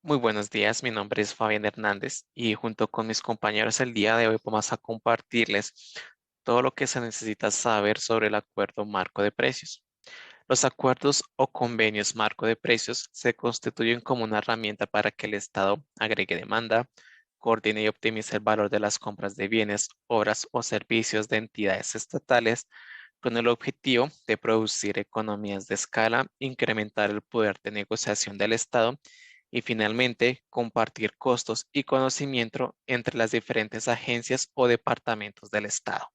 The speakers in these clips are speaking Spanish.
Muy buenos días, mi nombre es Fabián Hernández y junto con mis compañeros el día de hoy vamos a compartirles todo lo que se necesita saber sobre el acuerdo marco de precios. Los acuerdos o convenios marco de precios se constituyen como una herramienta para que el Estado agregue demanda, coordine y optimice el valor de las compras de bienes, obras o servicios de entidades estatales con el objetivo de producir economías de escala, incrementar el poder de negociación del Estado y finalmente compartir costos y conocimiento entre las diferentes agencias o departamentos del Estado.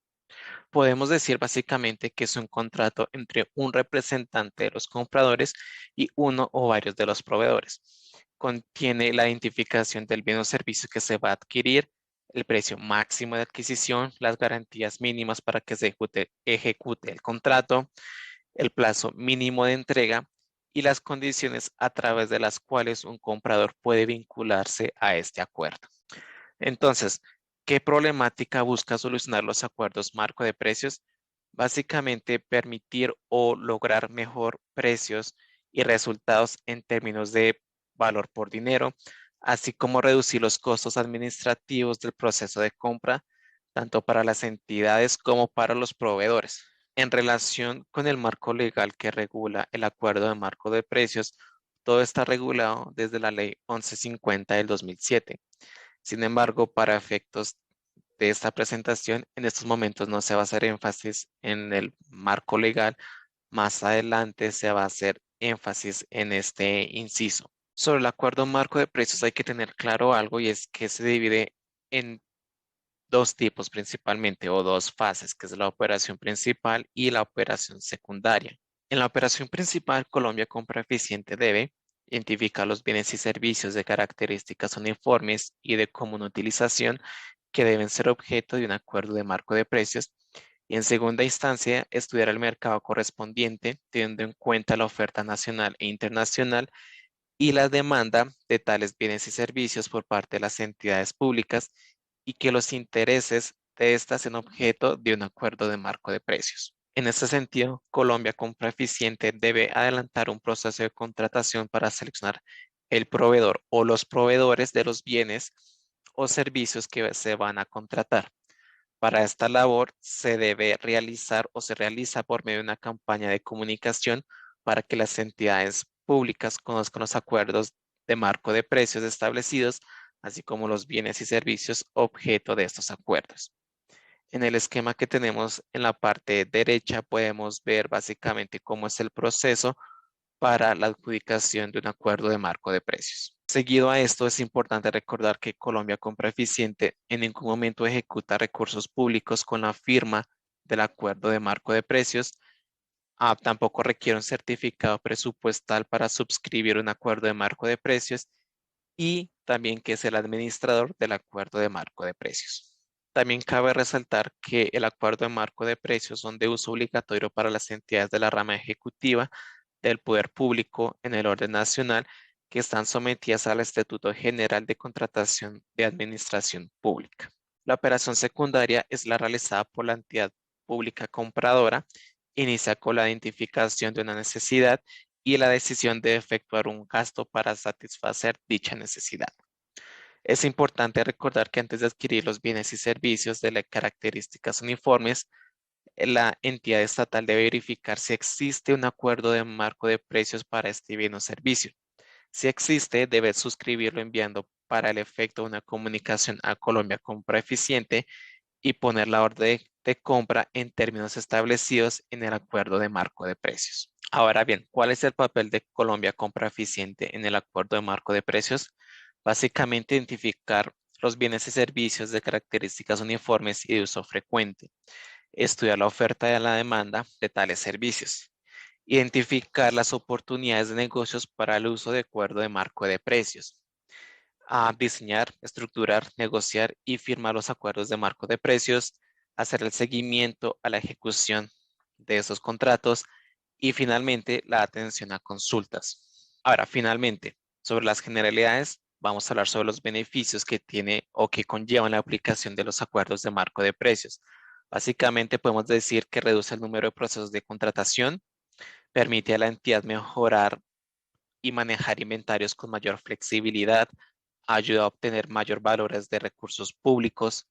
Podemos decir básicamente que es un contrato entre un representante de los compradores y uno o varios de los proveedores. Contiene la identificación del bien o servicio que se va a adquirir, el precio máximo de adquisición, las garantías mínimas para que se ejecute el contrato, el plazo mínimo de entrega y las condiciones a través de las cuales un comprador puede vincularse a este acuerdo. Entonces, ¿qué problemática busca solucionar los acuerdos marco de precios? Básicamente, permitir o lograr mejor precios y resultados en términos de valor por dinero, así como reducir los costos administrativos del proceso de compra, tanto para las entidades como para los proveedores. En relación con el marco legal que regula el acuerdo de marco de precios, todo está regulado desde la Ley 1150 del 2007. Sin embargo, para efectos de esta presentación, en estos momentos no se va a hacer énfasis en el marco legal, más adelante se va a hacer énfasis en este inciso. Sobre el acuerdo marco de precios hay que tener claro algo y es que se divide en dos tipos principalmente o dos fases, que es la operación principal y la operación secundaria. En la operación principal, Colombia Compra Eficiente debe identificar los bienes y servicios de características uniformes y de común utilización que deben ser objeto de un acuerdo de marco de precios y en segunda instancia estudiar el mercado correspondiente teniendo en cuenta la oferta nacional e internacional y la demanda de tales bienes y servicios por parte de las entidades públicas y que los intereses de estas sean objeto de un acuerdo de marco de precios. En este sentido, Colombia Compra Eficiente debe adelantar un proceso de contratación para seleccionar el proveedor o los proveedores de los bienes o servicios que se van a contratar. Para esta labor se debe realizar o se realiza por medio de una campaña de comunicación para que las entidades públicas conozcan los acuerdos de marco de precios establecidos, así como los bienes y servicios objeto de estos acuerdos. En el esquema que tenemos en la parte derecha podemos ver básicamente cómo es el proceso para la adjudicación de un acuerdo de marco de precios. Seguido a esto, es importante recordar que Colombia Compra Eficiente en ningún momento ejecuta recursos públicos con la firma del acuerdo de marco de precios. Tampoco requiere un certificado presupuestal para suscribir un acuerdo de marco de precios y también que es el administrador del acuerdo de marco de precios. También cabe resaltar que el acuerdo de marco de precios son de uso obligatorio para las entidades de la rama ejecutiva del poder público en el orden nacional que están sometidas al Estatuto General de Contratación de Administración Pública. La operación secundaria es la realizada por la entidad pública compradora, inicia con la identificación de una necesidad y la decisión de efectuar un gasto para satisfacer dicha necesidad. Es importante recordar que antes de adquirir los bienes y servicios de las características uniformes, la entidad estatal debe verificar si existe un acuerdo de marco de precios para este bien o servicio. Si existe, debe suscribirlo enviando para el efecto una comunicación a Colombia Compra Eficiente y poner la orden de compra en términos establecidos en el acuerdo de marco de precios. Ahora bien, ¿cuál es el papel de Colombia Compra Eficiente en el acuerdo de marco de precios? Básicamente identificar los bienes y servicios de características uniformes y de uso frecuente, estudiar la oferta y la demanda de tales servicios, identificar las oportunidades de negocios para el uso de acuerdo de marco de precios, a diseñar, estructurar, negociar y firmar los acuerdos de marco de precios, hacer el seguimiento a la ejecución de esos contratos y finalmente la atención a consultas. Ahora, finalmente, sobre las generalidades, vamos a hablar sobre los beneficios que tiene o que conllevan la aplicación de los acuerdos de marco de precios. Básicamente podemos decir que reduce el número de procesos de contratación, permite a la entidad mejorar y manejar inventarios con mayor flexibilidad, ayuda a obtener mayor valores de recursos públicos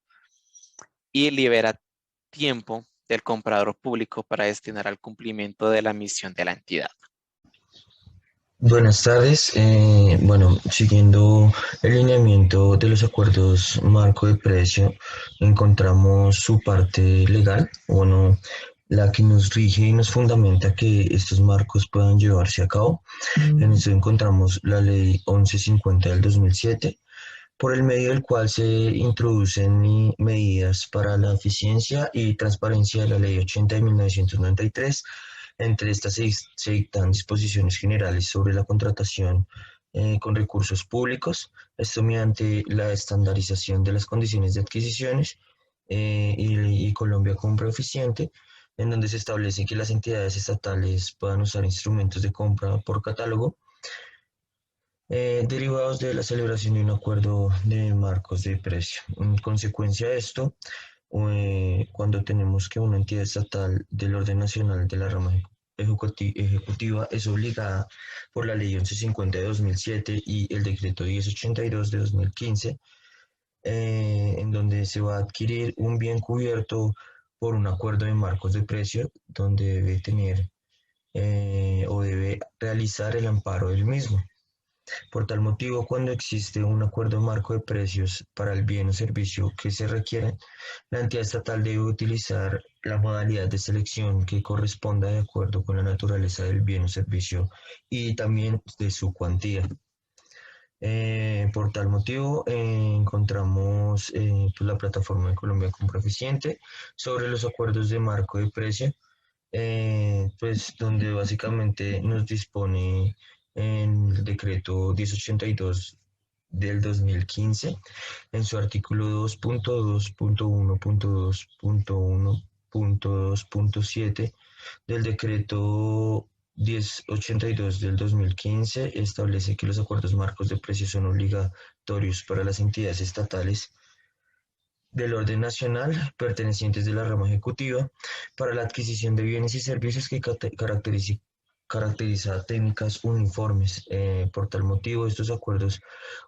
y libera tiempo del comprador público para destinar al cumplimiento de la misión de la entidad. Buenas tardes. Bueno, siguiendo el lineamiento de los acuerdos marco de precio, encontramos su parte legal, bueno, la que nos rige y nos fundamenta que estos marcos puedan llevarse a cabo. En esto encontramos la Ley 1150 del 2007, por el medio del cual se introducen medidas para la eficiencia y transparencia de la Ley 80 de 1993. Entre estas se dictan disposiciones generales sobre la contratación con recursos públicos, esto mediante la estandarización de las condiciones de adquisiciones y Colombia Compra Eficiente, en donde se establece que las entidades estatales puedan usar instrumentos de compra por catálogo derivados de la celebración de un acuerdo de marcos de precio. En consecuencia de esto, cuando tenemos que una entidad estatal del orden nacional de la rama ejecutiva es obligada por la Ley 1150 de 2007 y el Decreto 1082 de 2015, en donde se va a adquirir un bien cubierto por un acuerdo de marcos de precio, donde debe tener o debe realizar el amparo del mismo. Por tal motivo, cuando existe un acuerdo marco de precios para el bien o servicio que se requiere, la entidad estatal debe utilizar la modalidad de selección que corresponda de acuerdo con la naturaleza del bien o servicio y también de su cuantía. Por tal motivo, encontramos pues, la plataforma de Colombia Compra Eficiente sobre los acuerdos de marco de precio, pues donde básicamente nos dispone en el decreto 1082 del 2015, en su artículo 2.2.1.2.1.2.7 del decreto 1082 del 2015, establece que los acuerdos marcos de precios son obligatorios para las entidades estatales del orden nacional pertenecientes de la rama ejecutiva para la adquisición de bienes y servicios que caracteriza técnicas uniformes. Por tal motivo, estos acuerdos,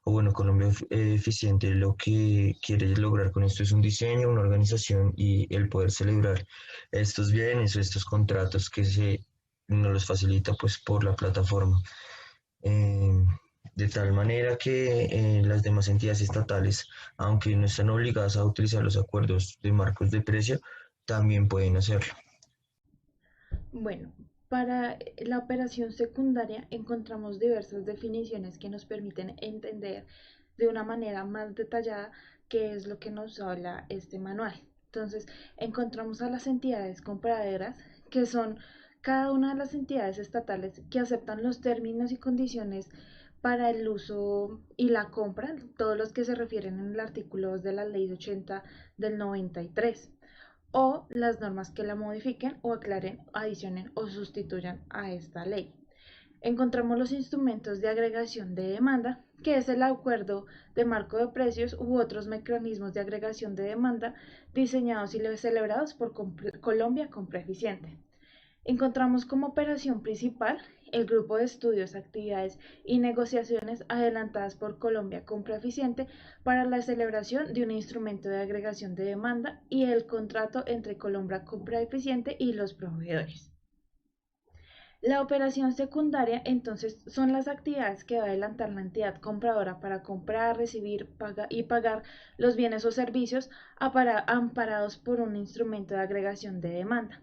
o bueno, Colombia Eficiente lo que quiere lograr con esto es un diseño, una organización y el poder celebrar estos bienes o estos contratos que nos los facilita pues por la plataforma. Eh, de tal manera que las demás entidades estatales, aunque no están obligadas a utilizar los acuerdos de marcos de precio, también pueden hacerlo. Bueno, para la operación secundaria encontramos diversas definiciones que nos permiten entender de una manera más detallada qué es lo que nos habla este manual. Entonces, encontramos a las entidades compradoras, que son cada una de las entidades estatales que aceptan los términos y condiciones para el uso y la compra, todos los que se refieren en el artículo 2 de la ley 80 del 93, o las normas que la modifiquen o aclaren, adicionen o sustituyan a esta ley. Encontramos los instrumentos de agregación de demanda, que es el acuerdo de marco de precios u otros mecanismos de agregación de demanda diseñados y celebrados por Colombia Compra Eficiente. Encontramos como operación principal el grupo de estudios, actividades y negociaciones adelantadas por Colombia Compra Eficiente para la celebración de un instrumento de agregación de demanda y el contrato entre Colombia Compra Eficiente y los proveedores. La operación secundaria, entonces, son las actividades que va a adelantar la entidad compradora para comprar, recibir y pagar los bienes o servicios amparados por un instrumento de agregación de demanda.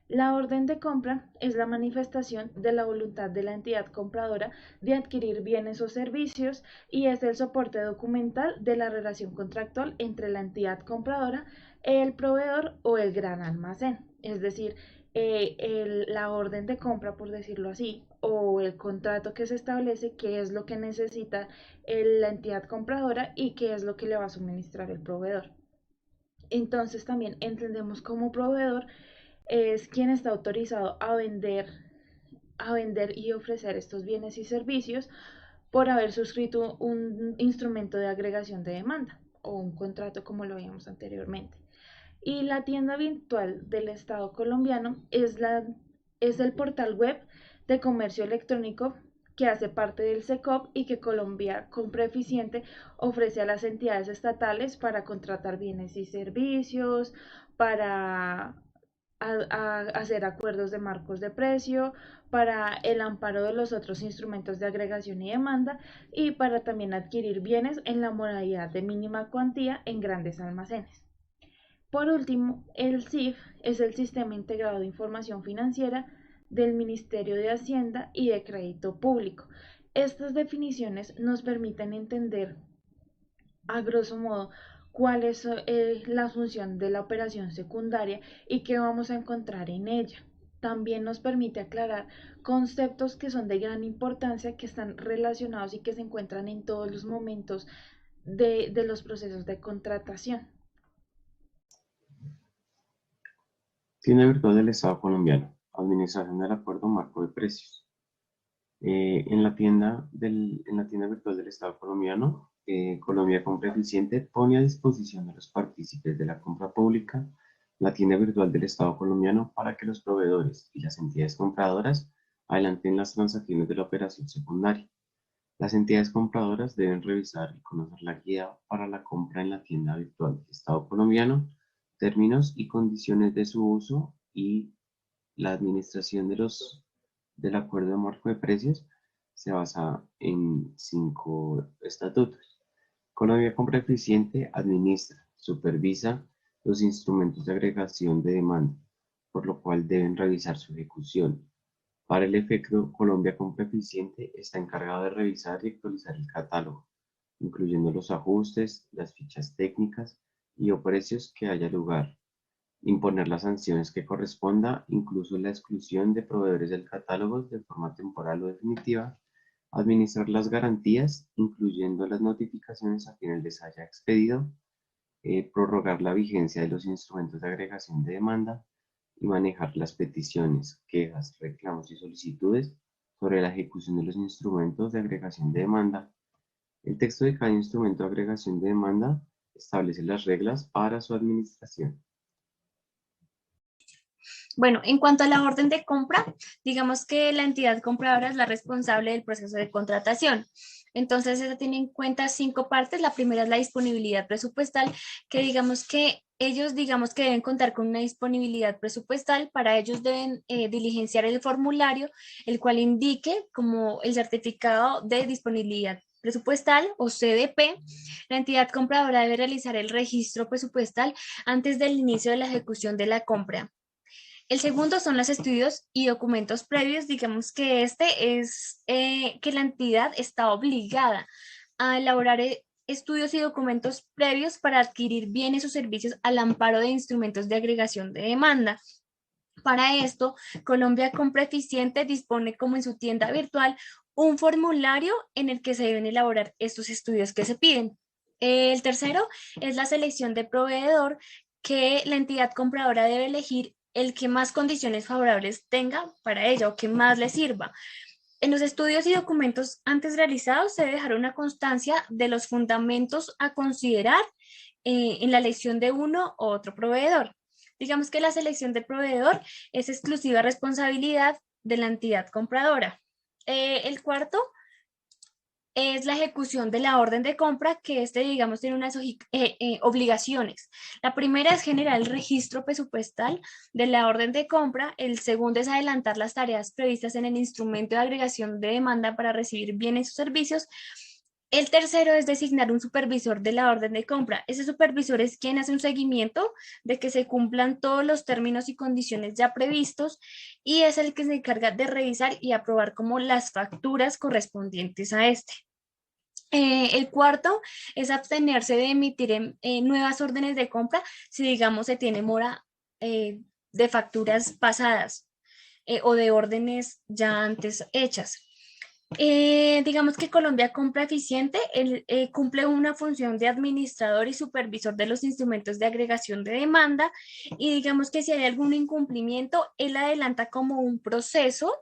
La orden de compra es la manifestación de la voluntad de la entidad compradora de adquirir bienes o servicios y es el soporte documental de la relación contractual entre la entidad compradora, el proveedor o el gran almacén. Es decir, la orden de compra, por decirlo así, o el contrato que se establece, qué es lo que necesita la entidad compradora y qué es lo que le va a suministrar el proveedor. Entonces también entendemos como proveedor es quien está autorizado a vender y ofrecer estos bienes y servicios por haber suscrito un instrumento de agregación de demanda o un contrato como lo vimos anteriormente. Y la tienda virtual del Estado colombiano es el portal web de comercio electrónico que hace parte del SECOP y que Colombia Compra Eficiente ofrece a las entidades estatales para contratar bienes y servicios, para hacer acuerdos de marcos de precio, para el amparo de los otros instrumentos de agregación y demanda y para también adquirir bienes en la modalidad de mínima cuantía en grandes almacenes. Por último, el SIF es el Sistema Integrado de Información Financiera del Ministerio de Hacienda y de Crédito Público. Estas definiciones nos permiten entender a grosso modo cuál es la función de la operación secundaria y qué vamos a encontrar en ella. También nos permite aclarar conceptos que son de gran importancia, que están relacionados y que se encuentran en todos los momentos de los procesos de contratación. Tienda virtual del Estado colombiano. Administración del Acuerdo Marco de Precios. En la tienda virtual del Estado colombiano, Colombia Compra Eficiente pone a disposición de los partícipes de la compra pública la tienda virtual del Estado colombiano para que los proveedores y las entidades compradoras adelanten las transacciones de la operación secundaria. Las entidades compradoras deben revisar y conocer la guía para la compra en la tienda virtual del Estado colombiano, términos y condiciones de su uso y la administración del acuerdo de marco de precios se basa en 5 estatutos. Colombia Compra Eficiente administra, supervisa los instrumentos de agregación de demanda, por lo cual deben revisar su ejecución. Para el efecto, Colombia Compra Eficiente está encargado de revisar y actualizar el catálogo, incluyendo los ajustes, las fichas técnicas y o precios que haya lugar, imponer las sanciones que corresponda, incluso la exclusión de proveedores del catálogo de forma temporal o definitiva, administrar las garantías, incluyendo las notificaciones a quienes les haya expedido, prorrogar la vigencia de los instrumentos de agregación de demanda y manejar las peticiones, quejas, reclamos y solicitudes sobre la ejecución de los instrumentos de agregación de demanda. El texto de cada instrumento de agregación de demanda establece las reglas para su administración. Bueno, en cuanto a la orden de compra, digamos que la entidad compradora es la responsable del proceso de contratación. Entonces, esa tiene en cuenta 5 partes. La primera es la disponibilidad presupuestal, que digamos que ellos deben contar con una disponibilidad presupuestal. Para ellos deben diligenciar el formulario, el cual indique como el certificado de disponibilidad presupuestal o CDP. La entidad compradora debe realizar el registro presupuestal antes del inicio de la ejecución de la compra. El segundo son los estudios y documentos previos. Digamos que este es que la entidad está obligada a elaborar estudios y documentos previos para adquirir bienes o servicios al amparo de instrumentos de agregación de demanda. Para esto, Colombia Compra Eficiente dispone como en su tienda virtual un formulario en el que se deben elaborar estos estudios que se piden. El tercero es la selección de proveedor, que la entidad compradora debe elegir el que más condiciones favorables tenga para ella o que más le sirva. En los estudios y documentos antes realizados se debe dejar una constancia de los fundamentos a considerar en la elección de uno u otro proveedor. Digamos que la selección de proveedor es exclusiva responsabilidad de la entidad compradora. El cuarto es la ejecución de la orden de compra, que digamos, tiene unas obligaciones. La primera es generar el registro presupuestal de la orden de compra. El segundo es adelantar las tareas previstas en el instrumento de agregación de demanda para recibir bienes o servicios. El tercero es designar un supervisor de la orden de compra. Ese supervisor es quien hace un seguimiento de que se cumplan todos los términos y condiciones ya previstos y es el que se encarga de revisar y aprobar como las facturas correspondientes a este. El cuarto es abstenerse de emitir nuevas órdenes de compra si, digamos, se tiene mora de facturas pasadas o de órdenes ya antes hechas. Digamos que Colombia Compra Eficiente cumple una función de administrador y supervisor de los instrumentos de agregación de demanda, y digamos que si hay algún incumplimiento, él adelanta como un proceso.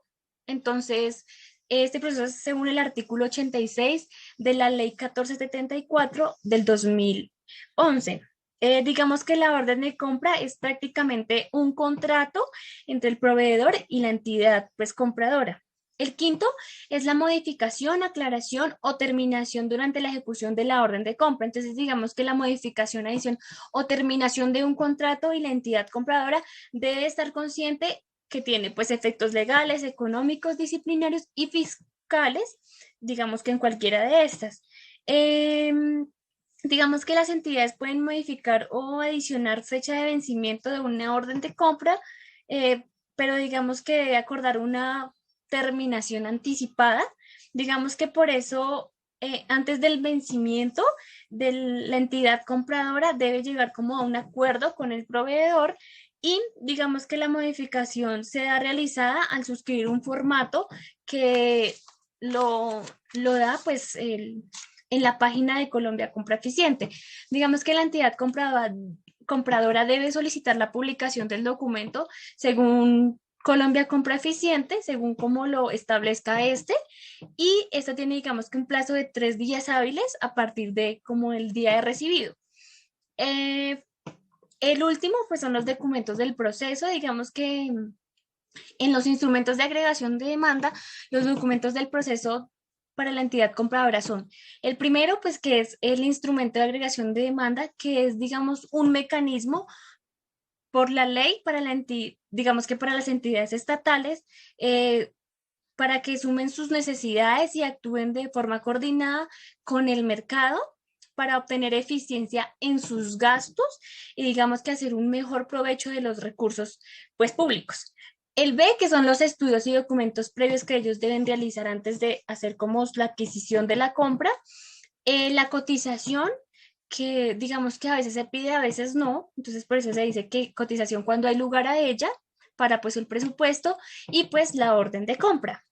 Entonces, este proceso es según el artículo 86 de la ley 1474 del 2011. Digamos que la orden de compra es prácticamente un contrato entre el proveedor y la entidad pues compradora. El quinto es la modificación, aclaración o terminación durante la ejecución de la orden de compra. Entonces, digamos que la modificación, adición o terminación de un contrato y la entidad compradora debe estar consciente que tiene pues efectos legales, económicos, disciplinarios y fiscales, digamos que en cualquiera de estas. Digamos que las entidades pueden modificar o adicionar fecha de vencimiento de una orden de compra, eh, pero digamos que debe acordar una terminación anticipada. Digamos que por eso, antes del vencimiento de la entidad compradora debe llegar como a un acuerdo con el proveedor y digamos que la modificación sea realizada al suscribir un formato que lo da pues en la página de Colombia Compra Eficiente. Digamos que la entidad compradora debe solicitar la publicación del documento según Colombia Compra Eficiente, según como lo establezca este, y esto tiene, digamos que un plazo de 3 días hábiles a partir de como el día de recibido. El último, pues son los documentos del proceso, digamos que en los instrumentos de agregación de demanda, los documentos del proceso para la entidad compradora son el primero, pues que es el instrumento de agregación de demanda, que es, digamos, un mecanismo por la ley para la entidad, digamos que para las entidades estatales, para que sumen sus necesidades y actúen de forma coordinada con el mercado para obtener eficiencia en sus gastos y digamos que hacer un mejor provecho de los recursos pues públicos. El B, que son los estudios y documentos previos que ellos deben realizar antes de hacer como la adquisición de la compra. La cotización, que digamos que a veces se pide, a veces no, entonces por eso se dice que cotización cuando hay lugar a ella, para pues el presupuesto y pues la orden de compra.